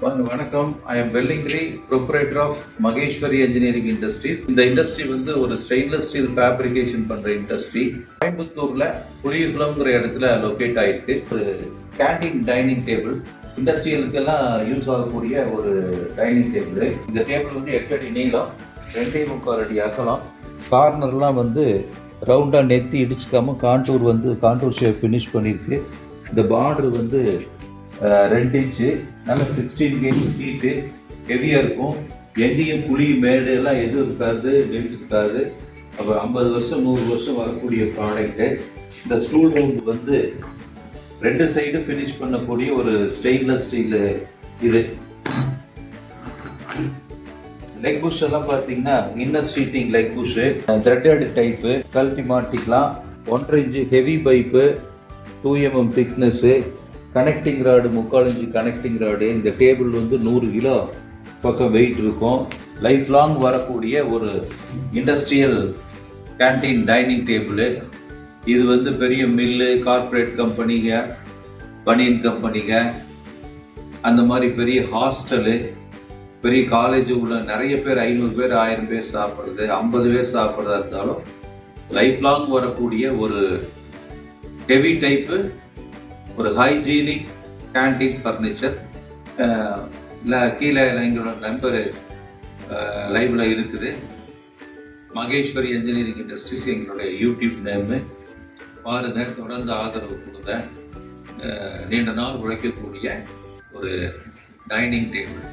வணக்கம். I am Vellingiri, proprietor of Maheswari engineering industries. இந்த industry வந்து ஒரு ஸ்டெயின்லெஸ் ஸ்டீல் ஃபேப்ரிகேஷன் பண்ற இண்டஸ்ட்ரி. கோயம்புத்தூர்ல புளியகுளம்ங்கிற இடத்துல லொக்கேட் ஆயிருக்கு. ஒரு கேண்டீன் டைனிங் டேபிள், இண்டஸ்ட்ரியலுக்கெல்லாம் யூஸ் ஆகக்கூடிய ஒரு டைனிங் டேபிள். இந்த டேபிள் வந்து 8 அடி நீளம், 2.25 அடி அகலம். கார்னர்லாம் வந்து ரவுண்டா நெத்தி இடிச்சுக்காம கான்டூர் ஷேப் ஃபினிஷ் பண்ணியிருக்கு. இந்த பார்டர் வந்து 2 இன்ச்சு, நல்ல 16 கேஜி ஹீட்டு, ஹெவியாக இருக்கும். எங்கேயும் புளி மேடு எல்லாம் எதுவும் இருக்காது, வெயிட் இருக்காது. அப்புறம் 50 வருஷம் 100 வருஷம் வரக்கூடிய ப்ராடக்ட்டு. இந்த ஸ்டூல் ரவுண்ட் வந்து 2 சைடு ஃபினிஷ் பண்ணக்கூடிய ஒரு ஸ்டெயின்லெஸ் ஸ்டீல். இது லெக் புஷ் எல்லாம் பார்த்தீங்கன்னா inner seating leg bush, threaded type, கழட்டி மாட்டிக்கலாம். 1.5 inch heavy pipe, 2 mm thickness, connecting rod 3/4 inch connecting rod. இந்த டேபிள் வந்து 100 கிலோ பக்கம் வெயிட் இருக்கும். லைஃப் லாங் வரக்கூடிய ஒரு இண்டஸ்ட்ரியல் கேண்டீன் டைனிங் டேபிள். இது வந்து பெரிய மில்லு, கார்ப்பரேட் கம்பெனிங்க, பனியன் கம்பெனிங்க, அந்த மாதிரி பெரிய ஹாஸ்டலு, பெரிய காலேஜ் உள்ள நிறைய பேர் 500 பேர் 1000 பேர் சாப்பிட்றது, 50 பேர் சாப்பிட்றதா இருந்தாலும் லைஃப் லாங் வரக்கூடிய ஒரு ஹெவி டைப்பு, ஒரு ஹைஜீனிக் கேண்டீன் ஃபர்னிச்சர். இல்லை கீழே எங்களோட நம்பர் லைவ்ல இருக்குது. மகேஸ்வரி என்ஜினியரிங் இண்டஸ்ட்ரீஸ் எங்களுடைய யூடியூப் நேமு. பாருங்க, தொடர்ந்து ஆதரவு கொடுங்க. நீண்ட நாள் உழைக்கக்கூடிய ஒரு டைனிங் டேபிள்.